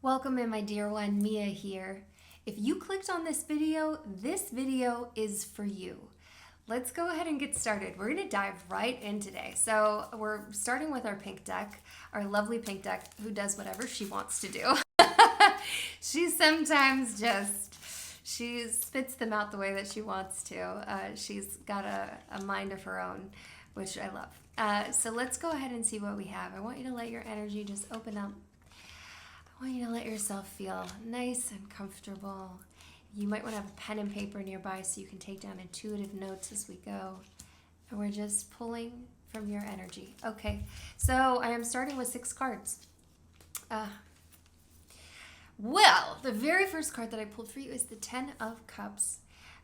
Welcome in, my dear one. Mia here. If you clicked on this video is for you. Let's go ahead and get started. We're going to dive right in today. So we're starting with our pink deck, our lovely pink deck, who does whatever she wants to do. She sometimes she spits them out the way that she wants to. She's got a mind of her own, which I love. So let's go ahead and see what we have. I want you to let your energy just open up. I want you to let yourself feel nice and comfortable. You might want to have a pen and paper nearby so you can take down intuitive notes as we go. And we're just pulling from your energy. Okay, so I am starting with 6 cards. Well, the very first card that I pulled for you is the 10 of Cups.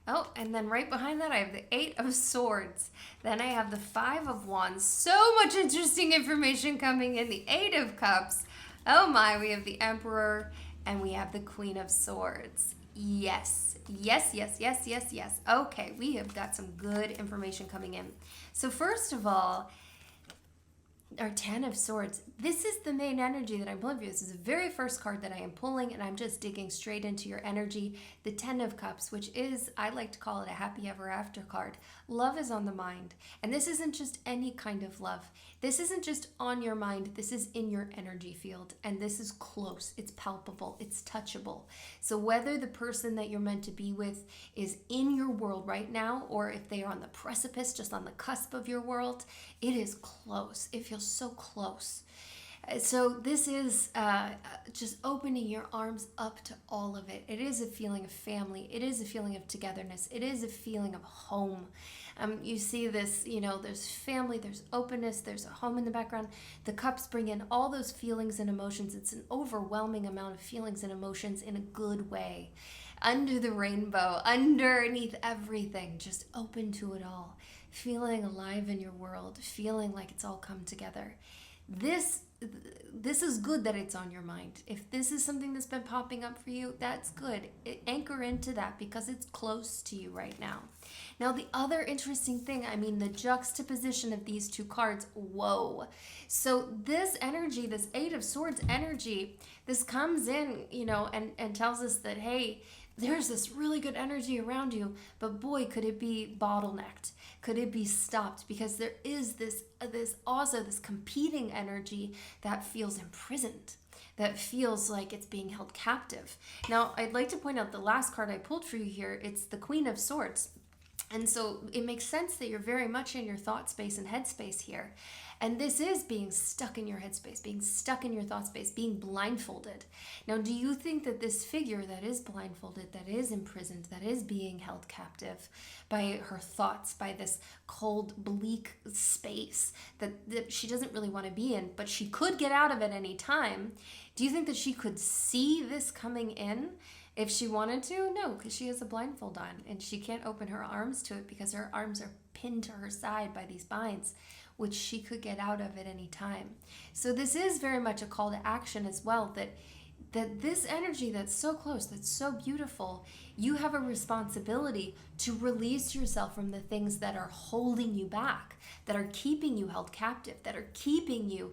Oh, and then right behind that, I have the 8 of Swords. Then I have the 5 of Wands. So much interesting information coming in. The 8 of Cups. Oh my, we have the Emperor and we have the Queen of Swords. Yes, yes, yes, yes, yes, yes. Okay, we have got some good information coming in. So first of all, our 10 of Swords. This is the main energy that I'm pulling for you. This is the very first card that I am pulling, and I'm just digging straight into your energy. The 10 of Cups, which is, I like to call it a happy ever after card. Love is on the mind. And this isn't just any kind of love. This isn't just on your mind. This is in your energy field. And this is close. It's palpable. It's touchable. So whether the person that you're meant to be with is in your world right now, or if they are on the precipice, just on the cusp of your world, it is close. It feels so close. So this is just opening your arms up to all of it. It is a feeling of family. It is a feeling of togetherness. It is a feeling of home. You see this, there's family, there's openness, there's a home in the background. The cups bring in all those feelings and emotions. It's an overwhelming amount of feelings and emotions in a good way. Under the rainbow, underneath everything, just open to it all. Feeling alive in your world, feeling like it's all come together. This is good that it's on your mind. If this is something that's been popping up for you, that's good. Anchor into that because it's close to you right now. Now, the other interesting thing, the juxtaposition of these two cards, whoa. So this energy, this 8 of Swords energy, this comes in, and tells us that, hey, there's this really good energy around you, but boy, could it be bottlenecked? Could it be stopped? Because there is this competing energy that feels imprisoned, that feels like it's being held captive. Now, I'd like to point out the last card I pulled for you here. It's the Queen of Swords. And so it makes sense that you're very much in your thought space and headspace here. And this is being stuck in your headspace, being stuck in your thought space, being blindfolded. Now, do you think that this figure that is blindfolded, that is imprisoned, that is being held captive by her thoughts, by this cold, bleak space that she doesn't really want to be in, but she could get out of at any time, do you think that she could see this coming in? If she wanted to, no, because she has a blindfold on and she can't open her arms to it because her arms are pinned to her side by these binds, which she could get out of at any time. So this is very much a call to action as well, that this energy that's so close, that's so beautiful, you have a responsibility to release yourself from the things that are holding you back, that are keeping you held captive, that are keeping you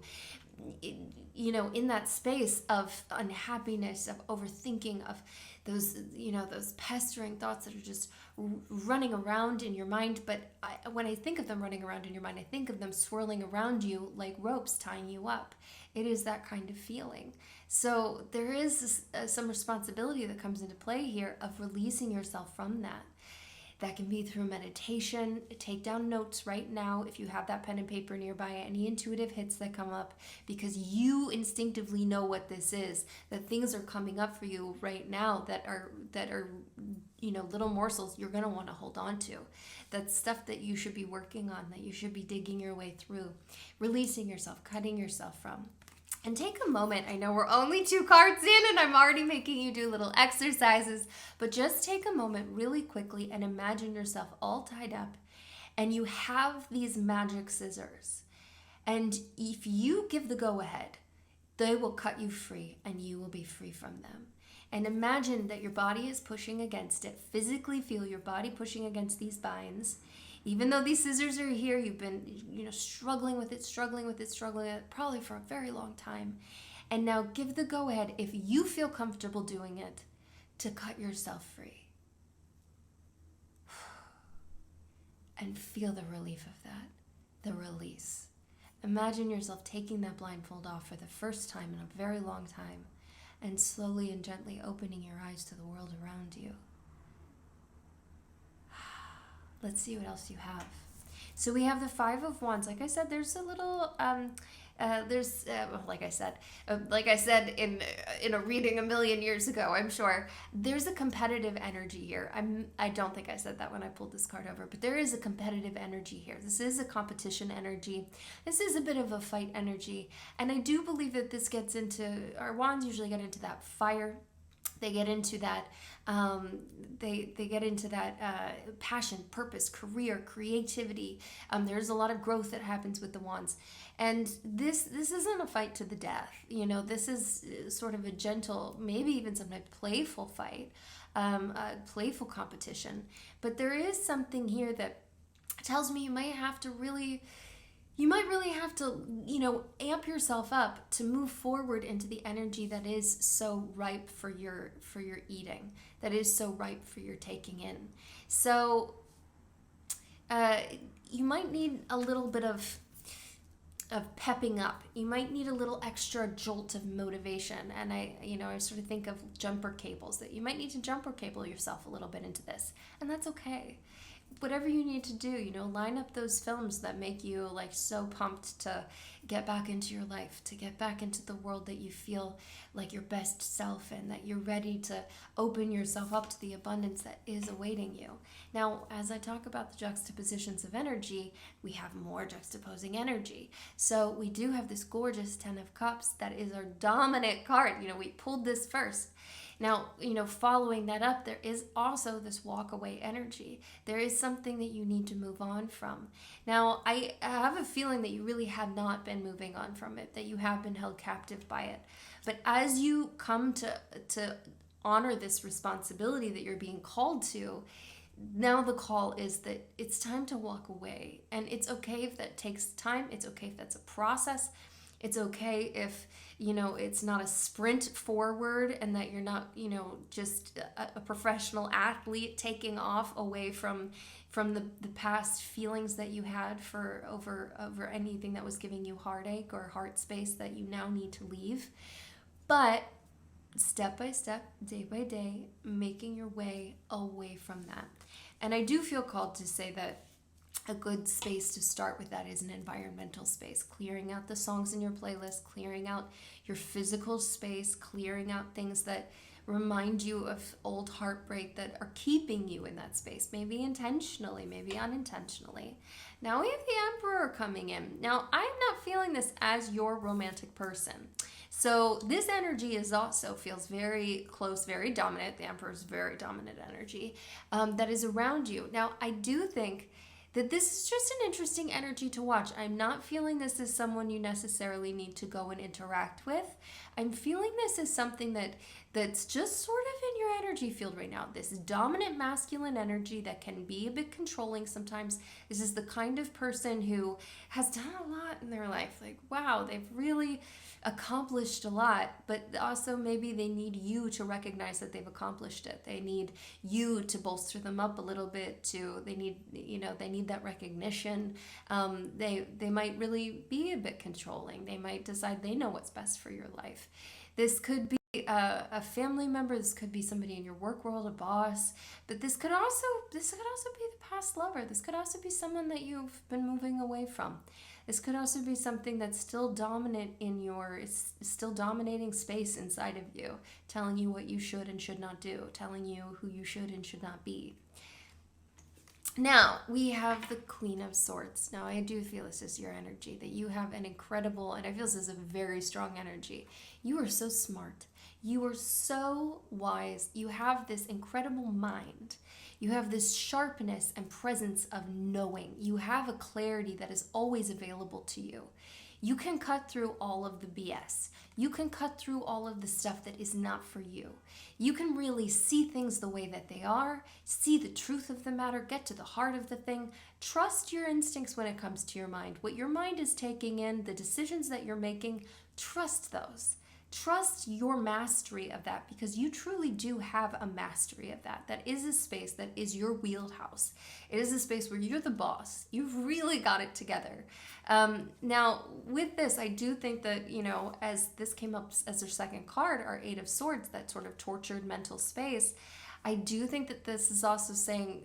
in that space of unhappiness, of overthinking, of those pestering thoughts that are just running around in your mind. But when I think of them running around in your mind, I think of them swirling around you like ropes tying you up. It is that kind of feeling. So there is some responsibility that comes into play here of releasing yourself from that. That can be through meditation. Take down notes right now if you have that pen and paper nearby, any intuitive hits that come up, because you instinctively know what this is, that things are coming up for you right now that are little morsels you're going to want to hold on to. That's stuff that you should be working on, that you should be digging your way through, releasing yourself, cutting yourself from. And take a moment. I know we're only 2 cards in and I'm already making you do little exercises, but just take a moment really quickly and imagine yourself all tied up and you have these magic scissors. And if you give the go ahead, they will cut you free and you will be free from them. And imagine that your body is pushing against it. Physically feel your body pushing against these binds. Even though these scissors are here, you've been, struggling with it, probably for a very long time. And now give the go ahead, if you feel comfortable doing it, to cut yourself free. And feel the relief of that, the release. Imagine yourself taking that blindfold off for the first time in a very long time and slowly and gently opening your eyes to the world around you. Let's see what else you have. So we have the Five of Wands. Like I said, there's a little, like I said in a reading a million years ago, I'm sure, there's a competitive energy here. I don't think I said that when I pulled this card over, but there is a competitive energy here. This is a competition energy. This is a bit of a fight energy. And I do believe that this gets into, our wands usually get into that fire. They get into that, they get into that passion, purpose, career, creativity. There's a lot of growth that happens with the wands. And this isn't a fight to the death. You know, this is sort of a gentle, maybe even sometimes playful fight, a playful competition. But there is something here that tells me you might really have to, amp yourself up to move forward into the energy that is so ripe for your eating, that is so ripe for your taking in. So you might need a little bit of pepping up. You might need a little extra jolt of motivation. And I sort of think of jumper cables, that you might need to jumper cable yourself a little bit into this. And that's okay. Whatever you need to do, line up those films that make you like so pumped to get back into your life, to get back into the world that you feel like your best self in, that you're ready to open yourself up to the abundance that is awaiting you. Now, as I talk about the juxtapositions of energy, we have more juxtaposing energy. So we do have this gorgeous Ten of Cups that is our dominant card. We pulled this first. Now, following that up, there is also this walk away energy. There is something that you need to move on from. Now, I have a feeling that you really have not been moving on from it, that you have been held captive by it. But as you come to honor this responsibility that you're being called to, now the call is that it's time to walk away. And it's okay if that takes time. It's okay if that's a process. It's okay if, it's not a sprint forward and that you're not, just a professional athlete taking off away from the past feelings that you had for over anything that was giving you heartache or heart space that you now need to leave. But step by step, day by day, making your way away from that. And I do feel called to say that a good space to start with that is an environmental space, clearing out the songs in your playlist, clearing out your physical space, clearing out things that remind you of old heartbreak that are keeping you in that space, maybe intentionally, maybe unintentionally. Now we have the Emperor coming in. Now, I'm not feeling this as your romantic person. So this energy feels very close, very dominant. The Emperor's very dominant energy that is around you. Now, I do think that this is just an interesting energy to watch. I'm not feeling this is someone you necessarily need to go and interact with. I'm feeling this as something that's just sort of in your energy field right now. This dominant masculine energy that can be a bit controlling sometimes. This is the kind of person who has done a lot in their life. Like, wow, they've really accomplished a lot, but also maybe they need you to recognize that they've accomplished it. They need you to bolster them up a little bit they need that recognition. They might really be a bit controlling. They might decide they know what's best for your life. This could be a family member. This could be somebody in your work world, a boss. But this could also be the past lover. This could also be someone that you've been moving away from. This could also be something that's still dominant still dominating space inside of you, telling you what you should and should not do, telling you who you should and should not be. Now, we have the Queen of Swords. Now, I do feel this is your energy, that you have an incredible, and I feel this is a very strong energy. You are so smart. You are so wise. You have this incredible mind. You have this sharpness and presence of knowing. You have a clarity that is always available to you. You can cut through all of the BS. You can cut through all of the stuff that is not for you. You can really see things the way that they are, see the truth of the matter, get to the heart of the thing. Trust your instincts when it comes to your mind. What your mind is taking in, the decisions that you're making, trust those. trust your mastery of that, because you truly do have a mastery of that. That is a space that is your wheelhouse. It is a space where you're the boss. You've really got it together. Now, with this, I do think that, as this came up as their second card, our Eight of Swords, that sort of tortured mental space, I do think that this is also saying,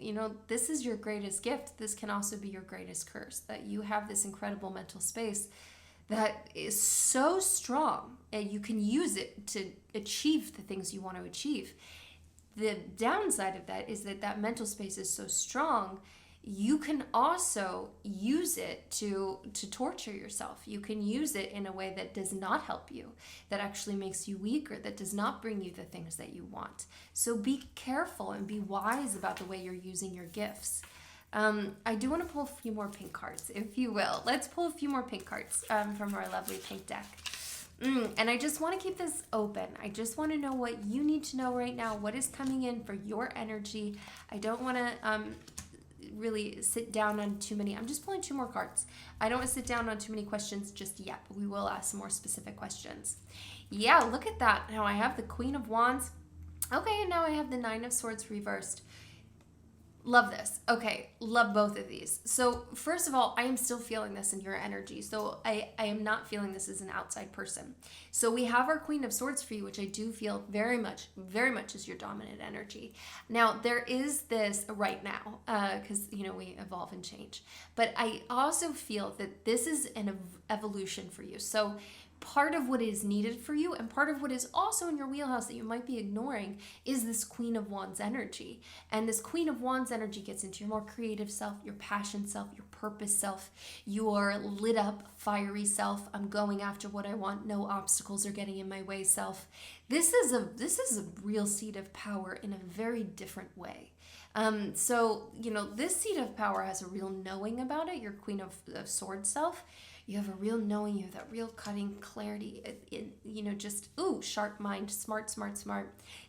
this is your greatest gift. This can also be your greatest curse, that you have this incredible mental space that is so strong and you can use it to achieve the things you want to achieve. The downside of that is that mental space is so strong, you can also use it to torture yourself. You can use it in a way that does not help you, that actually makes you weaker, that does not bring you the things that you want. So be careful and be wise about the way you're using your gifts. I do want to pull a few more pink cards, if you will. Let's pull a few more pink cards from our lovely pink deck. And I just want to keep this open. I just want to know what you need to know right now, what is coming in for your energy. I don't want to really sit down on too many. I'm just pulling two more cards. I don't want to sit down on too many questions just yet, but we will ask some more specific questions. Yeah, look at that. Now I have the Queen of Wands. Okay, and now I have the Nine of Swords reversed. Love this. Okay, love both of these. So first of all, I am still feeling this in your energy. So I am not feeling this as an outside person. So we have our Queen of Swords for you, which I do feel very much is your dominant energy. Now, there is this right now, because, we evolve and change. But I also feel that this is an evolution for you. So part of what is needed for you and part of what is also in your wheelhouse that you might be ignoring is this Queen of Wands energy. And this Queen of Wands energy gets into your more creative self, your passion self, your purpose self, your lit up, fiery self. I'm going after what I want. No obstacles are getting in my way self. This is a real seat of power in a very different way. So, this seat of power has a real knowing about it, your Queen of Swords self. You have a real knowing, you have that real cutting clarity, sharp mind, smart.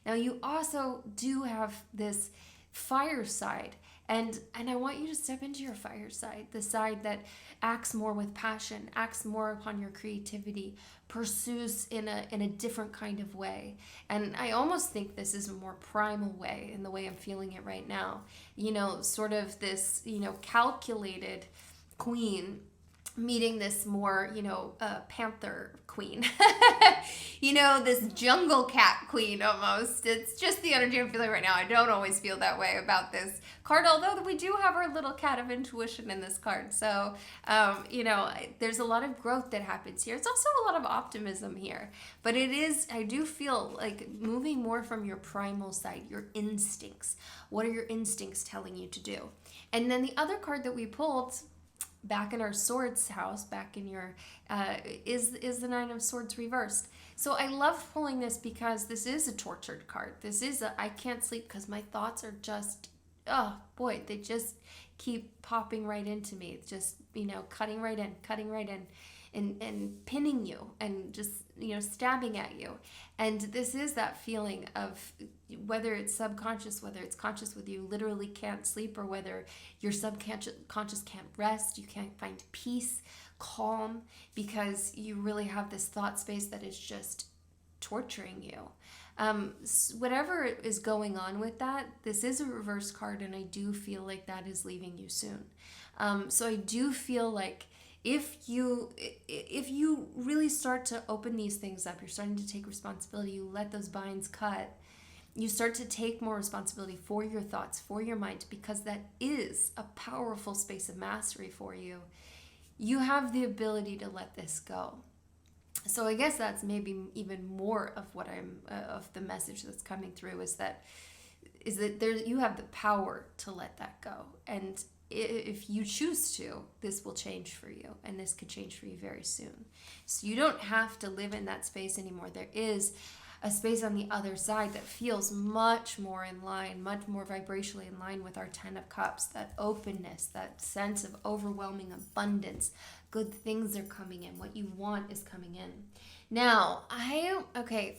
Now you also do have this fire side, and I want you to step into your fire side, the side that acts more with passion, acts more upon your creativity, pursues in a different kind of way. And I almost think this is a more primal way in the way I'm feeling it right now. Sort of this, calculated queen meeting this more, panther queen, this jungle cat queen almost. It's just the energy I'm feeling right now. I don't always feel that way about this card, although we do have our little cat of intuition in this card. So, there's a lot of growth that happens here. It's also a lot of optimism here, but I do feel like moving more from your primal side, your instincts. What are your instincts telling you to do? And then the other card that we pulled, back in our swords house, back in your, is the Nine of Swords reversed. So I love pulling this because this is a tortured card. This is I can't sleep because my thoughts are just, oh boy, they just keep popping right into me. It's just, cutting right in and pinning you and just, stabbing at you. And this is that feeling of whether it's subconscious, whether it's conscious, whether you literally can't sleep or whether your subconscious can't rest, you can't find peace, calm, because you really have this thought space that is just torturing you. Whatever is going on with that, this is a reverse card, and I do feel like that is leaving you soon. So I do feel like if you really start to open these things up, you're starting to take responsibility, you let those binds cut, you start to take more responsibility for your thoughts, for your mind, because that is a powerful space of mastery for you. You have the ability to let this go. So I guess that's maybe even more of what of the message that's coming through is that you have the power to let that go. And if you choose to, this will change for you, and this could change for you very soon. So you don't have to live in that space anymore. There is a space on the other side that feels much more in line, much more vibrationally in line with our Ten of Cups, that openness, that sense of overwhelming abundance. Good things are coming in. What you want is coming in. Now,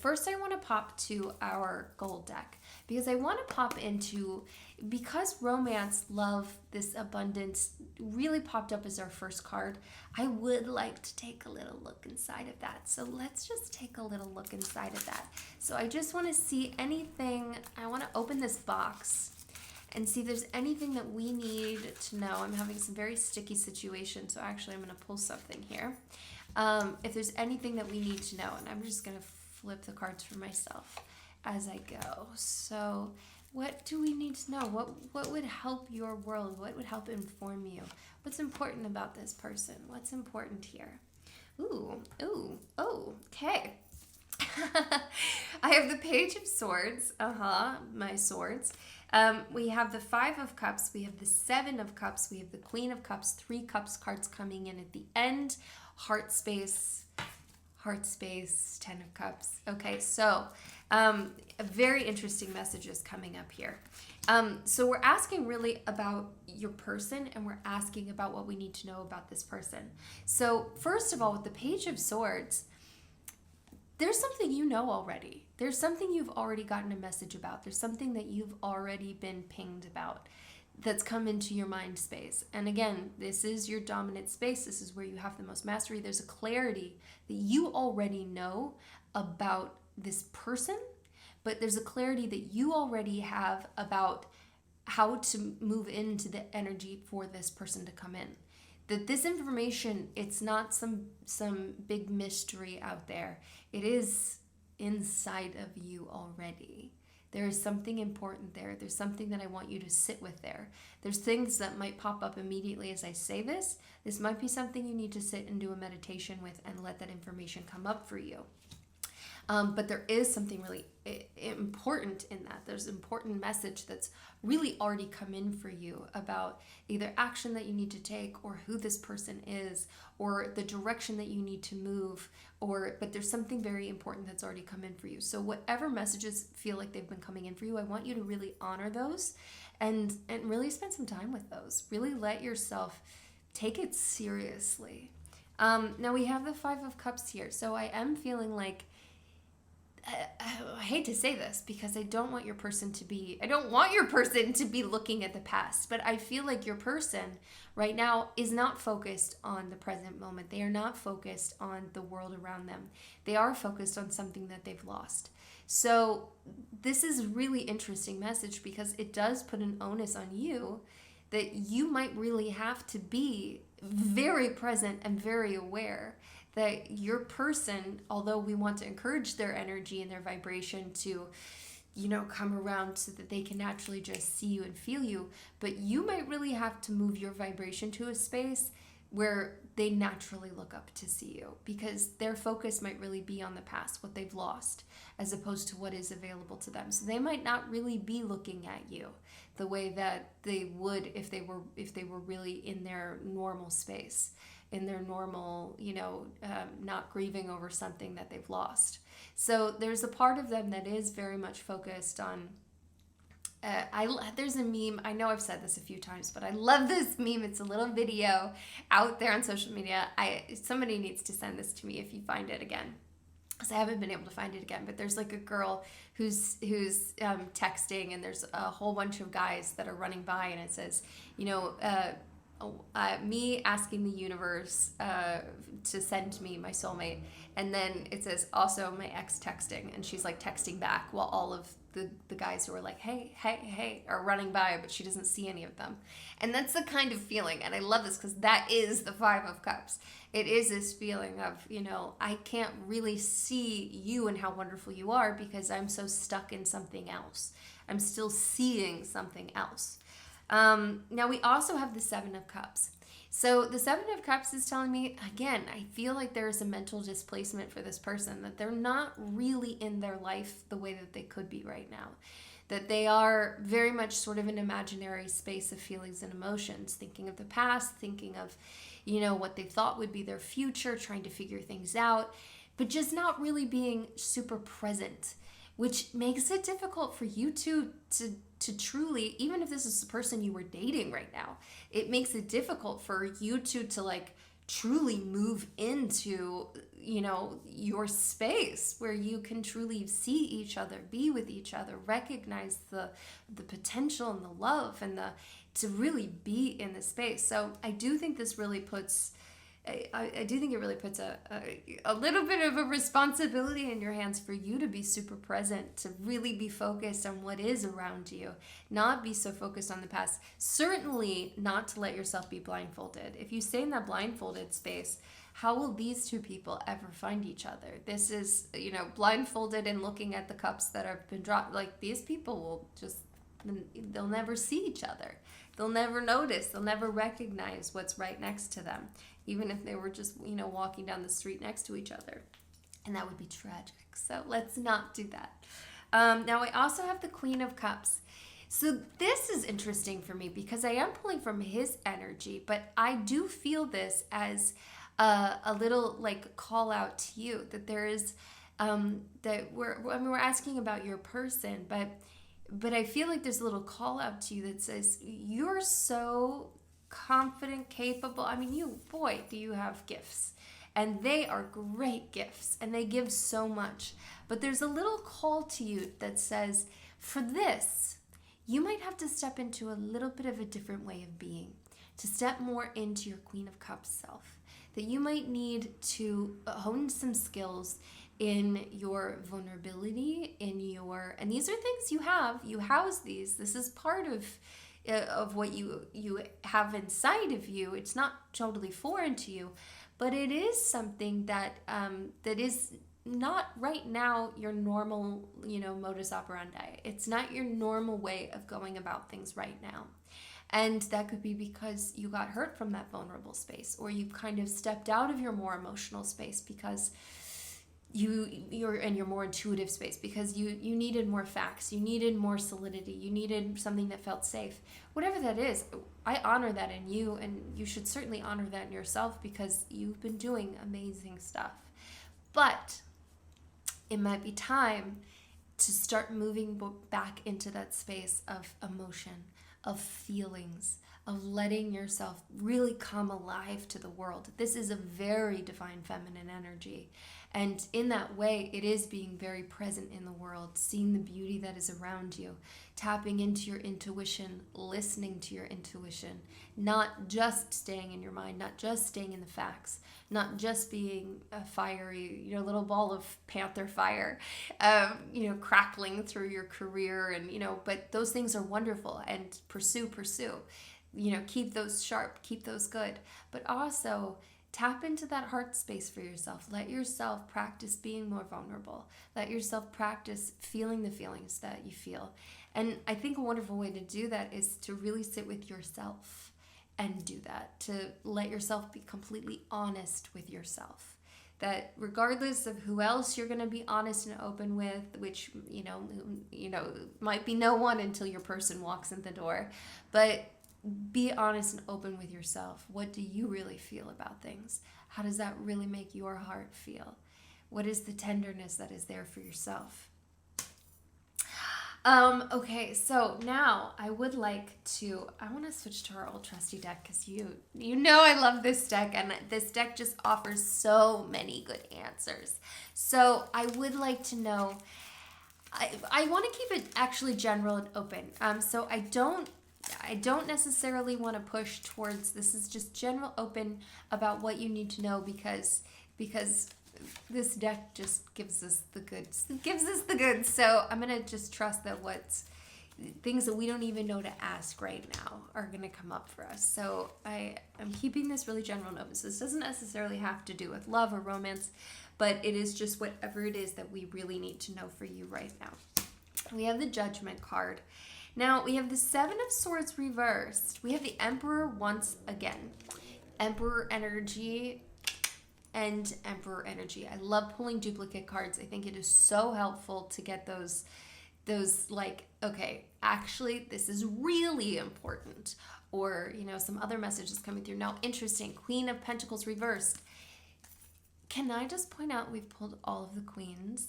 first I want to pop to our gold deck because I want to pop into, because romance, love, this abundance really popped up as our first card. I would like to take a little look inside of that. So let's just take a little look inside of that. So I just want to see anything. I want to open this box and see if there's anything that we need to know. I'm having some very sticky situations, so actually I'm going to pull something here. If there's anything that we need to know, and I'm just going to flip the cards for myself as I go. So what do we need to know? What would help your world? What would help inform you? What's important about this person? What's important here? Ooh, okay. I have the Page of Swords, my swords. We have the Five of Cups, we have the Seven of Cups, we have the Queen of Cups, 3 Cups cards coming in at the end, heart space, 10 of Cups. Okay, so a very interesting messages coming up here. So we're asking really about your person, and we're asking about what we need to know about this person. So first of all, with the Page of Swords, there's something you know already. There's something you've already gotten a message about. There's something that you've already been pinged about that's come into your mind space. And again, this is your dominant space. This is where you have the most mastery. There's a clarity that you already know about this person, but there's a clarity that you already have about how to move into the energy for this person to come in. That this information, it's not some big mystery out there. It is inside of you already. There is something important there. There's something that I want you to sit with there. There's things that might pop up immediately as I say this. This might be something you need to sit and do a meditation with and let that information come up for you. But there is something really important in that. There's an important message that's really already come in for you about either action that you need to take, or who this person is, or the direction that you need to move, but there's something very important that's already come in for you. So whatever messages feel like they've been coming in for you, I want you to really honor those and really spend some time with those. Really let yourself take it seriously. Now we have the Five of Cups here. So I am feeling like, I hate to say this because I don't want your person to be looking at the past, but I feel like your person right now is not focused on the present moment. They are not focused on the world around them. They are focused on something that they've lost. So this is really interesting message because it does put an onus on you that you might really have to be very present and very aware that your person, although we want to encourage their energy and their vibration to, come around so that they can naturally just see you and feel you, but you might really have to move your vibration to a space where they naturally look up to see you, because their focus might really be on the past, what they've lost, as opposed to what is available to them. So they might not really be looking at you the way that they would if they were really in their normal space, in their normal, not grieving over something that they've lost. So there's a part of them that is very much focused on, there's a meme, I know I've said this a few times, but I love this meme. It's a little video out there on social media. Somebody needs to send this to me if you find it again, because I haven't been able to find it again. But there's like a girl who's texting, and there's a whole bunch of guys that are running by, and it says, me asking the universe to send me my soulmate, and then it says also my ex texting, and she's like texting back while all of the guys who are like, hey, are running by, but she doesn't see any of them. And that's the kind of feeling, and I love this because that is the Five of Cups. It is this feeling of, I can't really see you and how wonderful you are because I'm so stuck in something else. I'm still seeing something else. Now we also have the Seven of Cups. So the Seven of Cups is telling me, again, I feel like there's a mental displacement for this person, that they're not really in their life the way that they could be right now. That they are very much sort of an imaginary space of feelings and emotions, thinking of the past, thinking of, what they thought would be their future, trying to figure things out, but just not really being super present, which makes it difficult for you to truly, even if this is the person you were dating right now, it makes it difficult for you to like truly move into, you know, your space where you can truly see each other, be with each other, recognize the potential and the love and the to really be in the space. So I do think this really puts I do think it really puts a little bit of a responsibility in your hands for you to be super present, to really be focused on what is around you, not be so focused on the past. Certainly not to let yourself be blindfolded. If you stay in that blindfolded space, how will these two people ever find each other? This is, you know, blindfolded and looking at the cups that have been dropped. Like, these people will just, they'll never see each other. They'll never notice. They'll never recognize what's right next to them, even if they were just, you know, walking down the street next to each other. And that would be tragic. So let's not do that. Now, I also have the Queen of Cups. So this is interesting for me because I am pulling from his energy, but I do feel this as a little like call out to you, that there is, that we're asking about your person, but I feel like there's a little call out to you that says, you're so confident, capable. I mean, boy, do you have gifts. And they are great gifts, and they give so much. But there's a little call to you that says, for this, you might have to step into a little bit of a different way of being, to step more into your Queen of Cups self. That you might need to hone some skills in your vulnerability, and these are things you house these. This is part of what you have inside of you. It's not totally foreign to you, but it is something that that is not right now your normal, you know, modus operandi. It's not your normal way of going about things right now. And that could be because you got hurt from that vulnerable space, or you kind of stepped out of your more emotional space because you're in your more intuitive space, because you needed more facts, you needed more solidity, you needed something that felt safe. Whatever that is, I honor that in you, and you should certainly honor that in yourself, because you've been doing amazing stuff. But it might be time to start moving back into that space of emotion, of feelings, of letting yourself really come alive to the world. This is a very divine feminine energy. And in that way, it is being very present in the world, seeing the beauty that is around you, tapping into your intuition, listening to your intuition, not just staying in your mind, not just staying in the facts, not just being a fiery, you know, little ball of panther fire, you know, crackling through your career, and, you know, but those things are wonderful, and pursue, you know, keep those sharp, keep those good, but also tap into that heart space for yourself. Let yourself practice being more vulnerable. Let yourself practice feeling the feelings that you feel. And I think a wonderful way to do that is to really sit with yourself and do that, to let yourself be completely honest with yourself. That regardless of who else you're going to be honest and open with, which, you know, might be no one until your person walks in the door, but be honest and open with yourself. What do you really feel about things? How does that really make your heart feel? What is the tenderness that is there for yourself? Okay, so now I want to switch to our old trusty deck, because you know I love this deck, and this deck just offers so many good answers. So I would like to know, I want to keep it actually general and open. So I don't necessarily want to push towards, this is just general open about what you need to know, because this deck just gives us the goods. It gives us the goods. So I'm going to just trust that things that we don't even know to ask right now are going to come up for us. So I'm keeping this really general and open. So this doesn't necessarily have to do with love or romance, but it is just whatever it is that we really need to know for you right now. We have the Judgment card. Now, we have the Seven of Swords reversed. We have the Emperor once again. Emperor energy and Emperor energy. I love pulling duplicate cards. I think it is so helpful to get those like, okay, actually, this is really important. Or, you know, some other messages coming through. Now, interesting. Queen of Pentacles reversed. Can I just point out we've pulled all of the queens?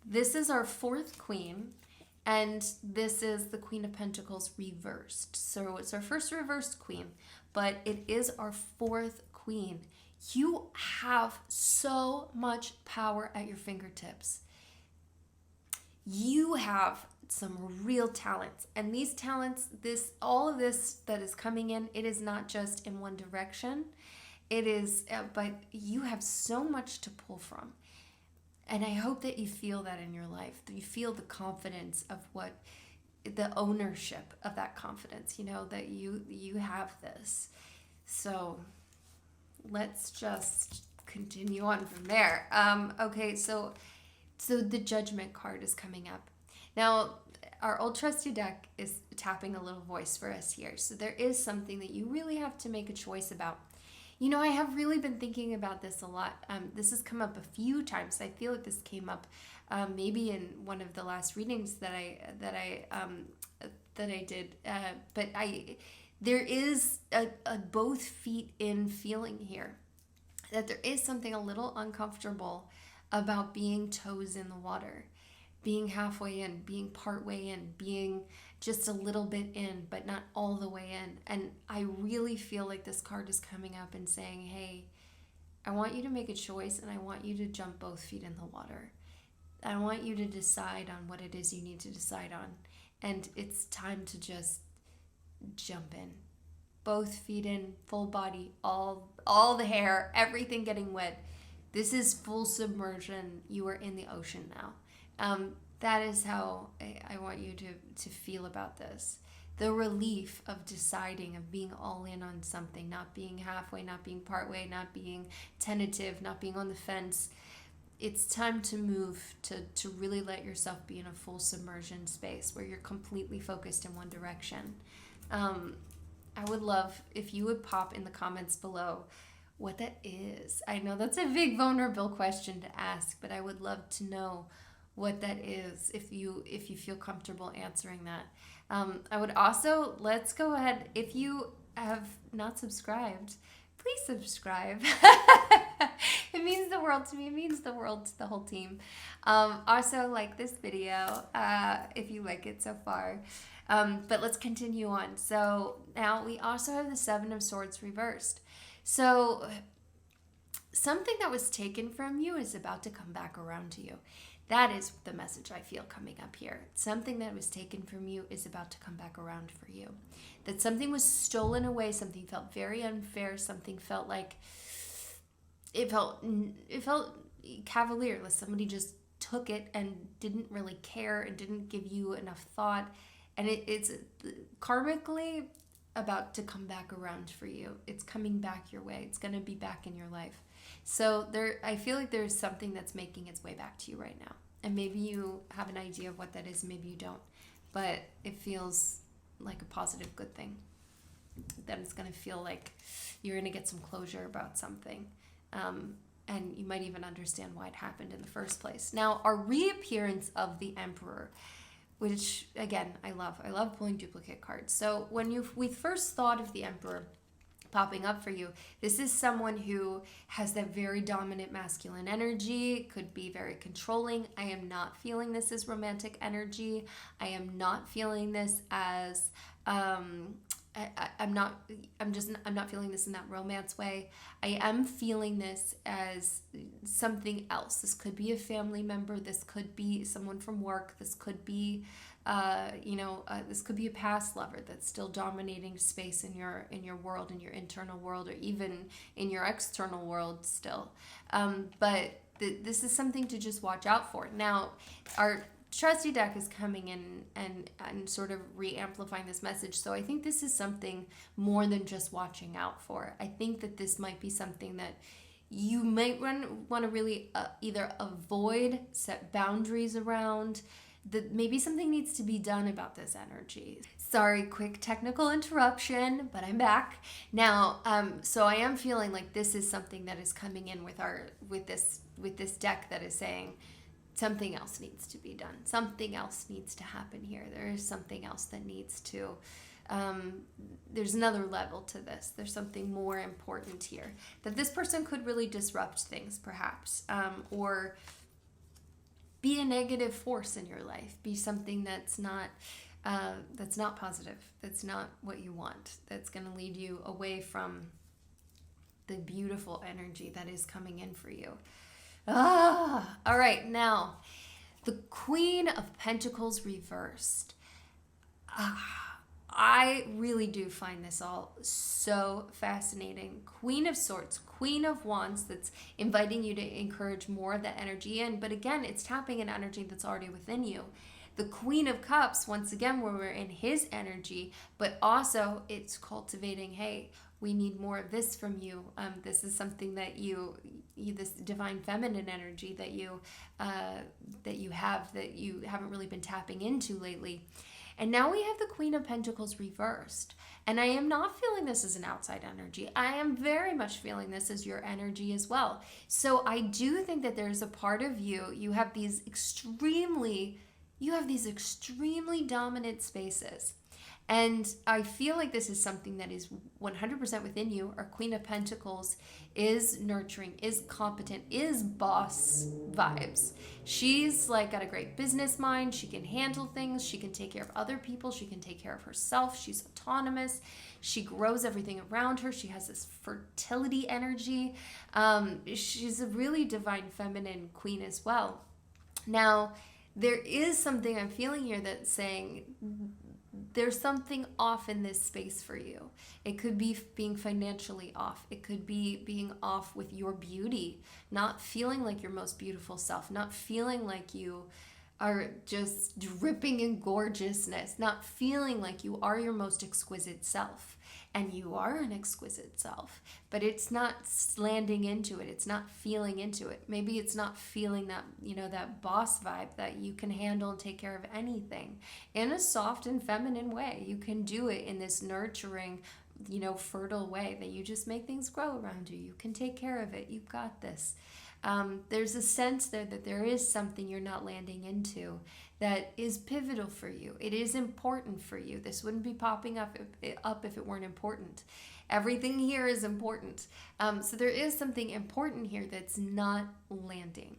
This is our fourth queen. And this is the Queen of Pentacles reversed. So it's our first reversed queen, but it is our fourth queen. You have so much power at your fingertips. You have some real talents, and these talents, all of this that is coming in, it is not just in one direction. It is, but you have so much to pull from. And I hope that you feel that in your life, that you feel the confidence of the ownership of that confidence, that you have this. So let's just continue on from there. Okay, so the Judgment card is coming up. Now, our old trusty deck is tapping a little voice for us here. So there is something that you really have to make a choice about. I have really been thinking about this a lot. This has come up a few times. I feel like this came up maybe in one of the last readings that I did. But there is a both feet in feeling here. That there is something a little uncomfortable about being toes in the water, being halfway in, being partway in, being just a little bit in, but not all the way in. And I really feel like this card is coming up and saying, hey, I want you to make a choice, and I want you to jump both feet in the water. I want you to decide on what it is you need to decide on. And it's time to just jump in. Both feet in, full body, all the hair, everything getting wet. This is full submersion. You are in the ocean now. That is how I want you to feel about this. The relief of deciding, of being all in on something, not being halfway, not being partway, not being tentative, not being on the fence. It's time to move, to really let yourself be in a full submersion space where you're completely focused in one direction. I would love if you would pop in the comments below what that is. I know that's a big vulnerable question to ask, but I would love to know what that is if you feel comfortable answering that. I would also, let's go ahead, if you have not subscribed, please subscribe. It means the world to me. It means the world to the whole team. Also, like this video if you like it so far. But let's continue on. So now we also have the Seven of Swords reversed. So something that was taken from you is about to come back around to you. That is the message I feel coming up here. Something that was taken from you is about to come back around for you. That something was stolen away, something felt very unfair, something felt like it felt cavalierless. Somebody just took it and didn't really care and didn't give you enough thought. And it's karmically about to come back around for you. It's coming back your way. It's going to be back in your life. So I feel like there's something that's making its way back to you right now. And maybe you have an idea of what that is, maybe you don't. But it feels like a positive, good thing. That it's going to feel like you're going to get some closure about something. And you might even understand why it happened in the first place. Now, our reappearance of the Emperor, which, again, I love. I love pulling duplicate cards. So when we first thought of the Emperor popping up for you, this is someone who has that very dominant masculine energy, could be very controlling. I am not feeling this as romantic energy. I am not feeling this as I'm not feeling this in that romance way. I am feeling this as something else. This could be a family member. This could be someone from work. This could be, this could be a past lover that's still dominating space in your world, in your internal world, or even in your external world still. But this is something to just watch out for. Now, our trusty deck is coming in and sort of re-amplifying this message. So I think this is something more than just watching out for. I think that this might be something that you might want to really either avoid, set boundaries around, that maybe something needs to be done about this energy. Sorry, quick technical interruption, but I'm back. Now, so I am feeling like this is something that is coming in with this deck that is saying, something else needs to be done. Something else needs to happen here. There is something else that needs to, there's another level to this. There's something more important here. That this person could really disrupt things, perhaps, or be a negative force in your life. Be something that's not positive. That's not what you want. That's going to lead you away from the beautiful energy that is coming in for you. All right, now the Queen of Pentacles reversed. I really do find this all so fascinating. Queen of Swords, Queen of Wands, that's inviting you to encourage more of that energy in. But again, it's tapping an energy that's already within you. The Queen of Cups, once again, where we're in his energy, but also it's cultivating, hey, we need more of this from you. This is something that you this divine feminine energy that you have that you haven't really been tapping into lately. And now we have the Queen of Pentacles reversed. And I am not feeling this as an outside energy. I am very much feeling this as your energy as well. So I do think that there's a part of you, you have these extremely dominant spaces. And I feel like this is something that is 100% within you. Our Queen of Pentacles is nurturing, is competent, is boss vibes. She's like got a great business mind. She can handle things. She can take care of other people. She can take care of herself. She's autonomous. She grows everything around her. She has this fertility energy. She's a really divine feminine queen as well. Now, there is something I'm feeling here that's saying there's something off in this space for you. It could be being financially off. It could be being off with your beauty, not feeling like your most beautiful self, not feeling like you are just dripping in gorgeousness, not feeling like you are your most exquisite self. And you are an exquisite self, but it's not landing into it. It's not feeling into it. Maybe it's not feeling that, that boss vibe that you can handle and take care of anything in a soft and feminine way. You can do it in this nurturing, fertile way that you just make things grow around you. You can take care of it. You've got this. There's a sense there that there is something you're not landing into that is pivotal for you. It is important for you. This wouldn't be popping up if it weren't important. Everything here is important. So there is something important here that's not landing.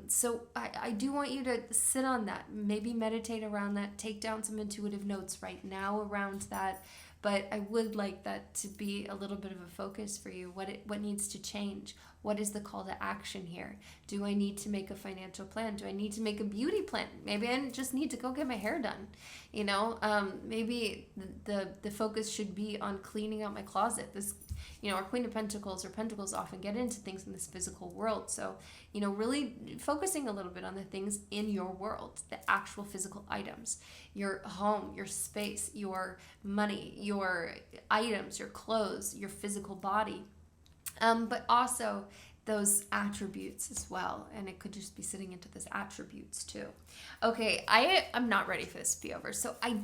So I do want you to sit on that, maybe meditate around that, take down some intuitive notes right now around that. But I would like that to be a little bit of a focus for you. What needs to change? What is the call to action here? Do I need to make a financial plan? Do I need to make a beauty plan? Maybe I just need to go get my hair done. Maybe the focus should be on cleaning out my closet. This, our Queen of Pentacles or Pentacles often get into things in this physical world. So, really focusing a little bit on the things in your world, the actual physical items, your home, your space, your money, your items, your clothes, your physical body. But also those attributes as well. And it could just be sitting into those attributes too. Okay, I'm not ready for this to be over. So I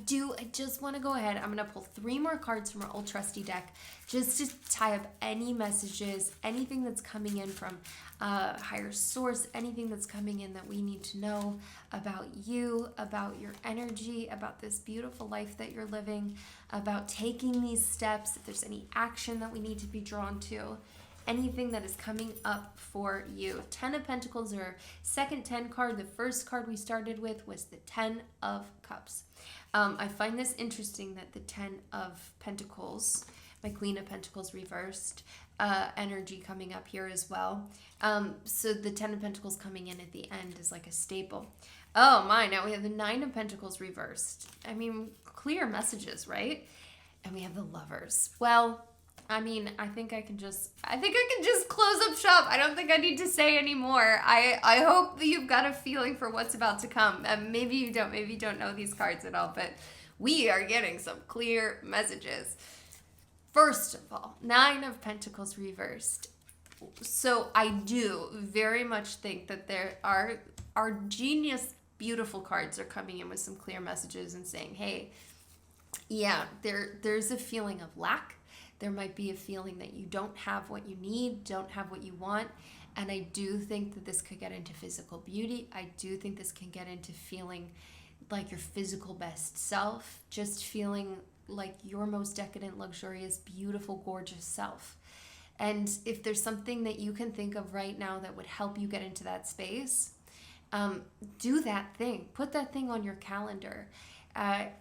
just want to go ahead. I'm going to pull 3 more cards from our old trusty deck just to tie up any messages, anything that's coming in from higher source, anything that's coming in that we need to know about you, about your energy, about this beautiful life that you're living, about taking these steps, if there's any action that we need to be drawn to. Anything that is coming up for you. 10 of Pentacles, or second 10 card. The first card we started with was the 10 of Cups. I find this interesting that the 10 of Pentacles, my Queen of Pentacles reversed, energy coming up here as well. So the 10 of Pentacles coming in at the end is like a staple. Oh my, now we have the 9 of Pentacles reversed. I mean, clear messages, right? And we have the Lovers. Well, I think I can just close up shop. I don't think I need to say anymore. I hope that you've got a feeling for what's about to come. Maybe you don't know these cards at all, but we are getting some clear messages. First of all, 9 of Pentacles reversed. So I do very much think that there are genius, beautiful cards are coming in with some clear messages and saying, hey, yeah, there's a feeling of lack. There might be a feeling that you don't have what you need, don't have what you want. And I do think that this could get into physical beauty. I do think this can get into feeling like your physical best self, just feeling like your most decadent, luxurious, beautiful, gorgeous self. And if there's something that you can think of right now that would help you get into that space, do that thing. Put that thing on your calendar. I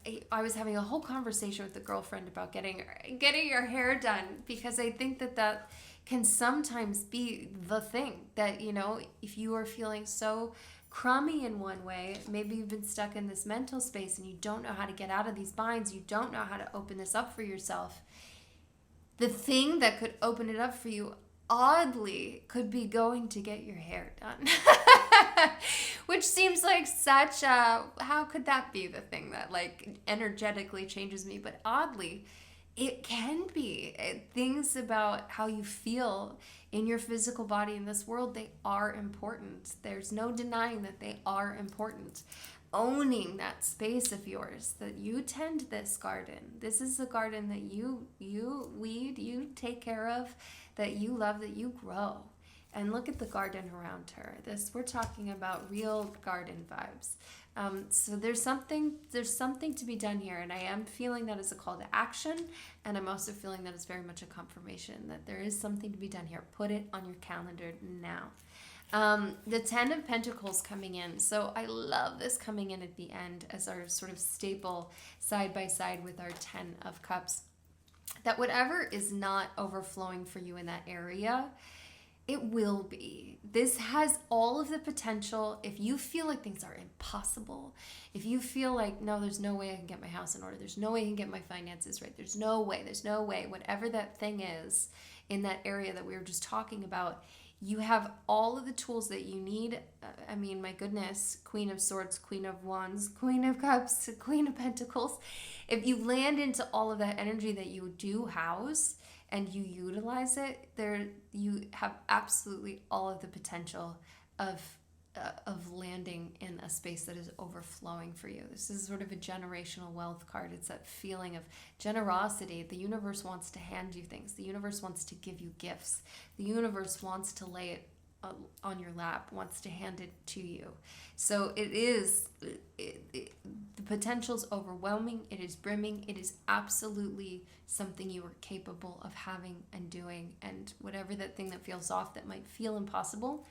was having a whole conversation with a girlfriend about getting your hair done, because I think that can sometimes be the thing that, if you are feeling so crummy in one way, maybe you've been stuck in this mental space and you don't know how to get out of these binds, you don't know how to open this up for yourself. The thing that could open it up for you, oddly, could be going to get your hair done. Which seems like such a, how could that be the thing that like energetically changes me? But oddly, it can be. Things about how you feel in your physical body in this world, they are important. There's no denying that they are important. Owning that space of yours, that you tend this garden. This is a garden that you weed, you take care of, that you love, that you grow. And look at the garden around her. We're talking about real garden vibes. So there's something to be done here, and I am feeling that as a call to action, and I'm also feeling that it's very much a confirmation that there is something to be done here. Put it on your calendar now. The 10 of Pentacles coming in. So I love this coming in at the end as our sort of staple side by side with our 10 of Cups. That whatever is not overflowing for you in that area, it will be. This has all of the potential. If you feel like things are impossible, if you feel like, no, there's no way I can get my house in order, there's no way I can get my finances right, there's no way, whatever that thing is in that area that we were just talking about, you have all of the tools that you need. I mean, my goodness, Queen of Swords, Queen of Wands, Queen of Cups, Queen of Pentacles. If you land into all of that energy that you do house and you utilize it, you have absolutely all of the potential of landing in a space that is overflowing for you. This is sort of a generational wealth card. It's that feeling of generosity. The universe wants to hand you things. The universe wants to give you gifts. The universe wants to lay it on your lap, wants to hand it to you. So the potential is overwhelming. It is brimming. It is absolutely something you are capable of having and doing. And whatever that thing that feels off that might feel impossible,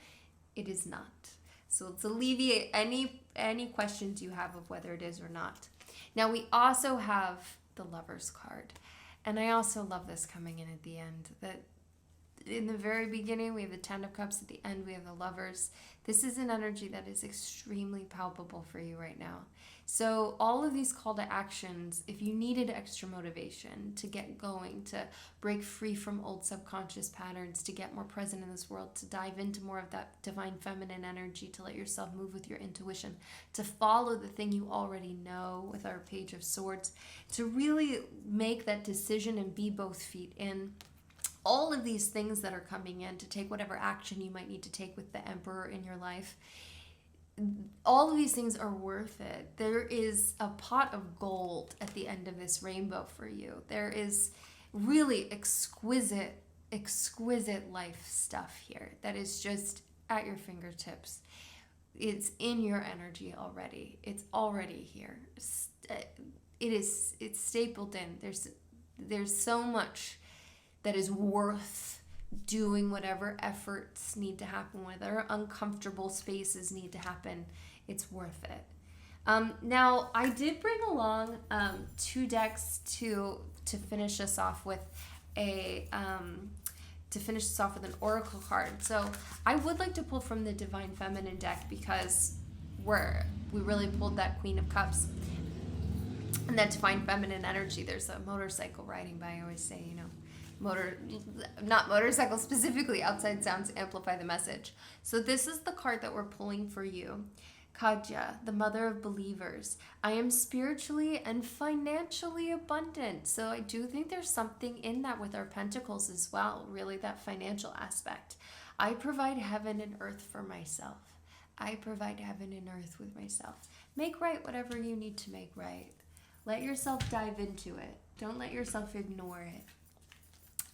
it is not. So let's alleviate any questions you have of whether it is or not. Now we also have the Lover's card. And I also love this coming in at the end. That in the very beginning we have the 10 of Cups, at the end we have the Lovers. This is an energy that is extremely palpable for you right now. So all of these call to actions, if you needed extra motivation to get going, to break free from old subconscious patterns, to get more present in this world, to dive into more of that divine feminine energy, to let yourself move with your intuition, to follow the thing you already know with our Page of Swords, to really make that decision and be both feet in. All of these things that are coming in, to take whatever action you might need to take with the Emperor in your life, all of these things are worth it. There is a pot of gold at the end of this rainbow for you. There is really exquisite life stuff here that is just at your fingertips. It's in your energy already. It's already here. It's stapled in. There's so much that is worth doing whatever efforts need to happen, whatever uncomfortable spaces need to happen. It's worth it. Now, I did bring along 2 decks to finish us off with an oracle card. So I would like to pull from the Divine Feminine deck because we really pulled that Queen of Cups and that Divine Feminine energy. There's a motorcycle riding by, I always say, not motorcycle specifically, outside sounds amplify the message. So this is the card that we're pulling for you. Kadja, the mother of believers. I am spiritually and financially abundant. So I do think there's something in that with our pentacles as well, really that financial aspect. I provide heaven and earth for myself. I provide heaven and earth with myself. Make right whatever you need to make right. Let yourself dive into it. Don't let yourself ignore it.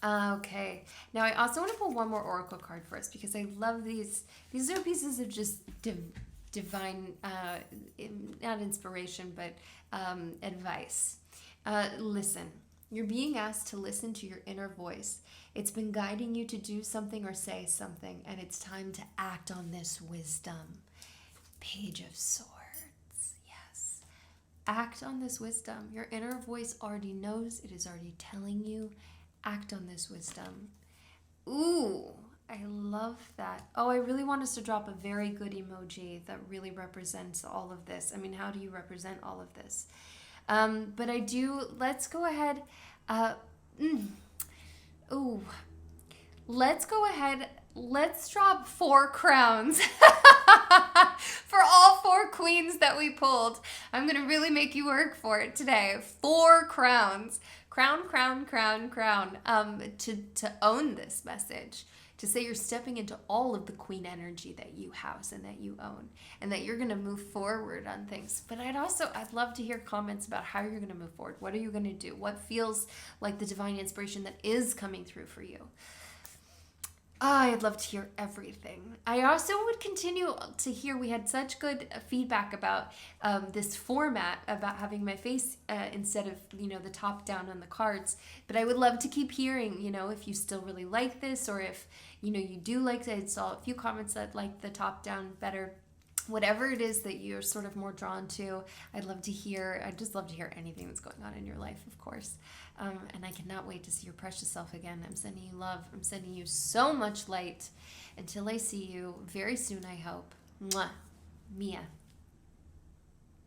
Okay, now I also want to pull one more oracle card for us because I love these. These are pieces of just divine, not inspiration, but advice. Listen. You're being asked to listen to your inner voice. It's been guiding you to do something or say something, and it's time to act on this wisdom. Page of Swords. Yes. Act on this wisdom. Your inner voice already knows. It is already telling you. Act on this wisdom. Ooh, I love that. Oh, I really want us to drop a very good emoji that really represents all of this. I mean, how do you represent all of this? But I do, let's go ahead. Uh, ooh, let's go ahead. Let's drop 4 crowns for all 4 queens that we pulled. I'm going to really make you work for it today. 4 crowns. Crown, crown, crown, crown. To own this message. To say you're stepping into all of the queen energy that you house and that you own. And that you're going to move forward on things. But I'd love to hear comments about how you're going to move forward. What are you going to do? What feels like the divine inspiration that is coming through for you? I'd love to hear everything. I also would continue to hear, we had such good feedback about this format, about having my face instead of, the top down on the cards. But I would love to keep hearing, if you still really like this, or if, you do like it. I saw a few comments that like the top down better. Whatever it is that you're sort of more drawn to, I'd just love to hear anything that's going on in your life, of course. And I cannot wait to see your precious self again. I'm sending you love. I'm sending you so much light. Until I see you very soon, I hope. Mwah. Mia.